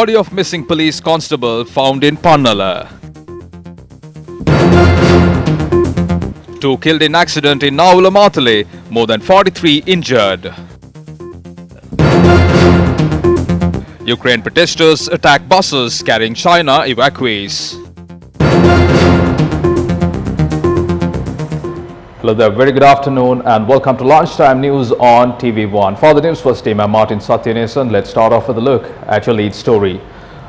Body of missing police constable found in Pannala. 2 killed in accident in Naula, more than 43 injured. Ukraine protesters attack buses carrying China evacuees. Hello there, very good afternoon and welcome to Lunchtime News on TV1. For the Newsfirst team, I'm Martin Satyanesan. Let's start off with a look at your lead story.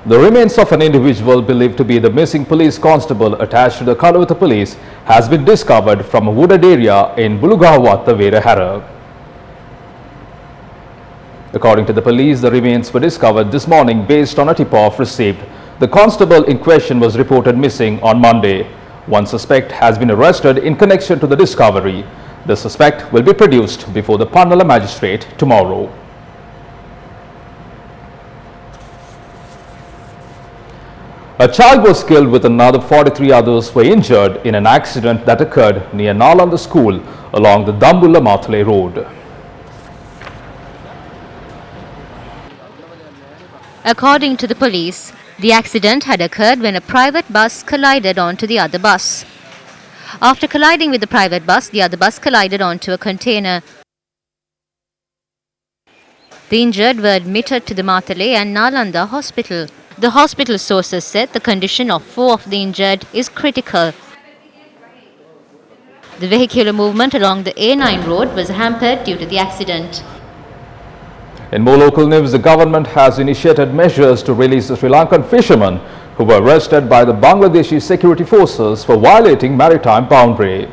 The remains of an individual believed to be the missing police constable attached to the Kalavata police has been discovered from a wooded area in Bulugahawat, WERAHERA. According to the police, the remains were discovered this morning based on a tip-off received. The constable in question was reported missing on Monday. One suspect has been arrested in connection to the discovery. The suspect will be produced before the Pannala magistrate tomorrow. A child was killed with another 43 others were injured in an accident that occurred near Nalanda school along the Dambulla-Mathale road. According to the police, the accident had occurred when a private bus collided onto the other bus. After colliding with the private bus, the other bus collided onto a container. The injured were admitted to the Mathale and Nalanda hospital. The hospital sources said the condition of 4 of the injured is critical. The vehicular movement along the A9 road was hampered due to the accident. In more local news, the government has initiated measures to release the Sri Lankan fishermen who were arrested by the Bangladeshi security forces for violating maritime boundary.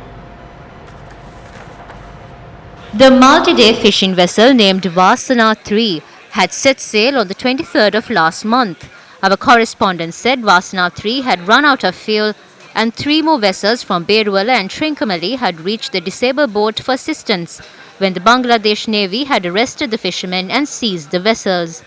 The multi-day fishing vessel named Vasana 3 had set sail on the 23rd of last month. Our correspondent said Vasana 3 had run out of fuel and 3 more vessels from Beruwala and Trincomalee had reached the disabled boat for assistance when the Bangladesh Navy had arrested the fishermen and seized the vessels.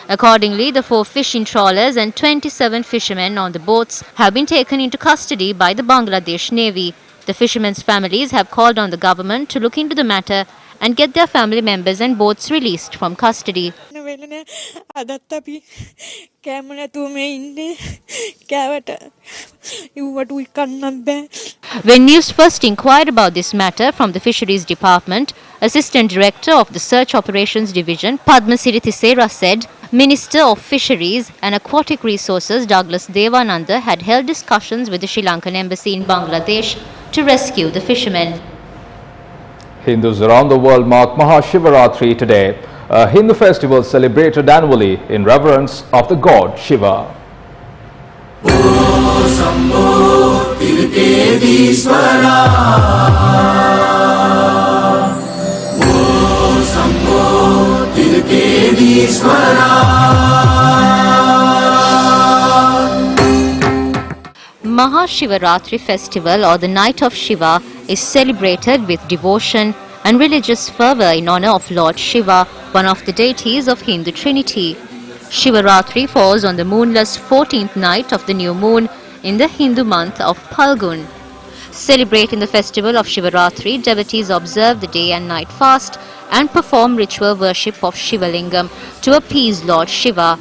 Accordingly, the 4 fishing trawlers and 27 fishermen on the boats have been taken into custody by the Bangladesh Navy. The fishermen's families have called on the government to look into the matter and get their family members and boats released from custody. When Newsfirst inquired about this matter from the Fisheries Department, Assistant Director of the Search Operations Division, Padmasiri Thisera, said Minister of Fisheries and Aquatic Resources Douglas Devananda had held discussions with the Sri Lankan Embassy in Bangladesh to rescue the fishermen. Hindus around the world mark Mahashivaratri today, a Hindu festival celebrated annually in reverence of the god Shiva. Mahashivaratri festival, or the Night of Shiva, is celebrated with devotion and religious fervor in honor of Lord Shiva, one of the deities of Hindu Trinity. Shivaratri falls on the moonless 14th night of the new moon in the Hindu month of Phalgun. Celebrating the festival of Shivaratri, devotees observe the day and night fast and perform ritual worship of Shivalingam to appease Lord Shiva.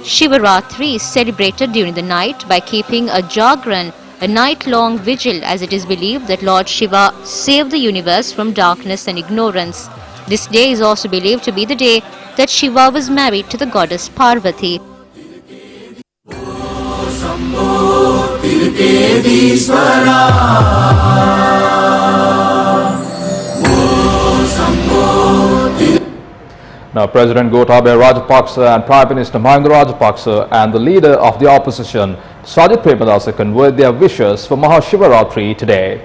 Shivaratri is celebrated during the night by keeping a jagran, a night-long vigil, as it is believed that Lord Shiva saved the universe from darkness and ignorance. This day is also believed to be the day that Shiva was married to the goddess Parvati. Now, President Gotabaya Rajapaksa and Prime Minister Mahinda Rajapaksa and the leader of the opposition, Sajith Premadasa, conveyed their wishes for Mahashivaratri today.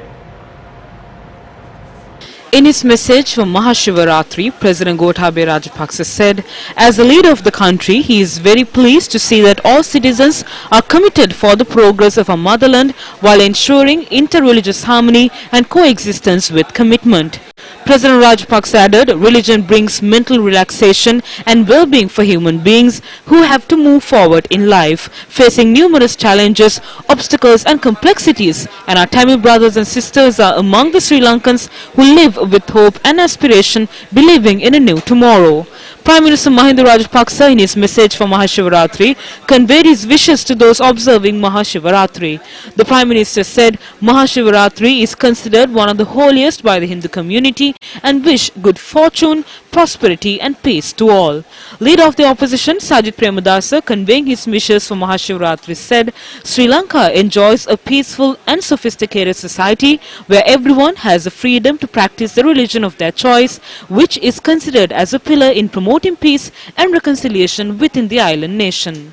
In his message for Mahashivaratri, President Gotabaya Rajapaksa said, as the leader of the country, he is very pleased to see that all citizens are committed for the progress of our motherland while ensuring inter-religious harmony and coexistence with commitment. President Rajapaksa added, religion brings mental relaxation and well-being for human beings who have to move forward in life, facing numerous challenges, obstacles and complexities, and our Tamil brothers and sisters are among the Sri Lankans who live with hope and aspiration, believing in a new tomorrow. Prime Minister Mahinda Rajapaksa, in his message for Mahashivaratri, conveyed his wishes to those observing Mahashivaratri. The Prime Minister said Mahashivaratri is considered one of the holiest by the Hindu community and wish good fortune, prosperity and peace to all. Leader of the opposition, Sajid Premadasa, conveying his wishes for Mahashivaratri, said Sri Lanka enjoys a peaceful and sophisticated society where everyone has the freedom to practice the religion of their choice, which is considered as a pillar in promoting peace and reconciliation within the island nation.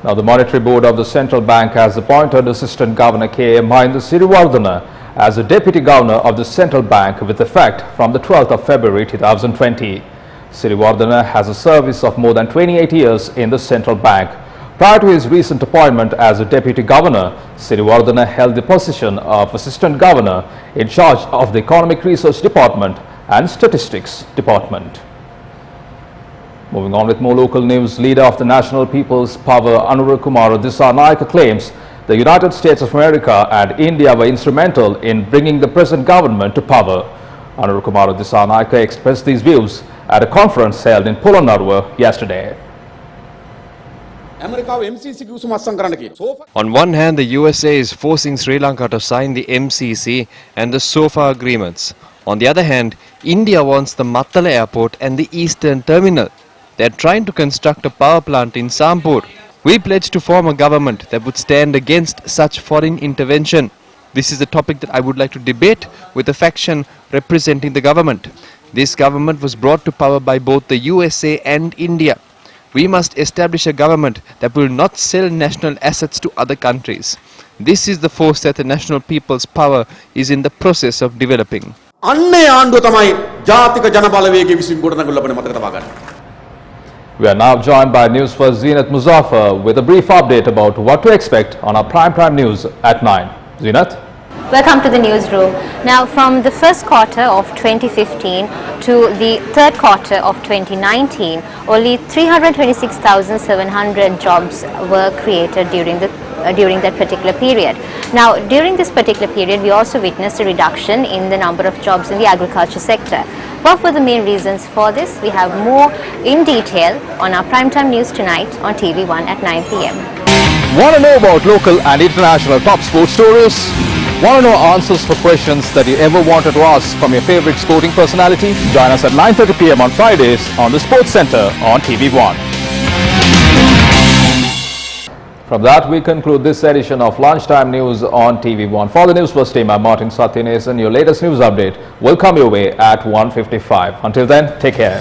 Now, the Monetary Board of the Central Bank has appointed Assistant Governor K. Mahinda Siriwardana as the Deputy Governor of the Central Bank with effect from the 12th of February 2020. Siriwardana has a service of more than 28 years in the Central Bank. Prior to his recent appointment as a Deputy Governor, Siriwardana held the position of Assistant Governor in charge of the Economic Research Department and Statistics Department. Moving on with more local news, leader of the National People's Power, Kumar Dissanayake, claims the United States of America and India were instrumental in bringing the present government to power. Kumar Dissanayake expressed these views at a conference held in Polonnaruwa yesterday. On one hand, the USA is forcing Sri Lanka to sign the MCC and the SOFA agreements. On the other hand, India wants the Mattala airport and the eastern terminal. They are trying to construct a power plant in Sampur. We pledged to form a government that would stand against such foreign intervention. This is a topic that I would like to debate with a faction representing the government. This government was brought to power by both the USA and India. We must establish a government that will not sell national assets to other countries. This is the force that the National People's Power is in the process of developing. We are now joined by Newsfirst Zenat Muzaffar with a brief update about what to expect on our prime news at 9. Zenat? Welcome to the newsroom. Now, from the first quarter of 2015 to the third quarter of 2019, only 326,700 jobs were created during that particular period. Now, during this particular period, we also witnessed a reduction in the number of jobs in the agriculture sector. What were the main reasons for this? We have more in detail on our primetime news tonight on TV1 at 9 p.m. Want to know about local and international top sports stories? Want to know answers for questions that you ever wanted to ask from your favorite sporting personality? Join us at 9:30 p.m. on Fridays on the Sports Center on TV1. From that, we conclude this edition of Lunchtime News on TV1. For the Newsfirst team, I'm Martin Satyanesan. Your latest news update will come your way at 1:55. Until then, take care.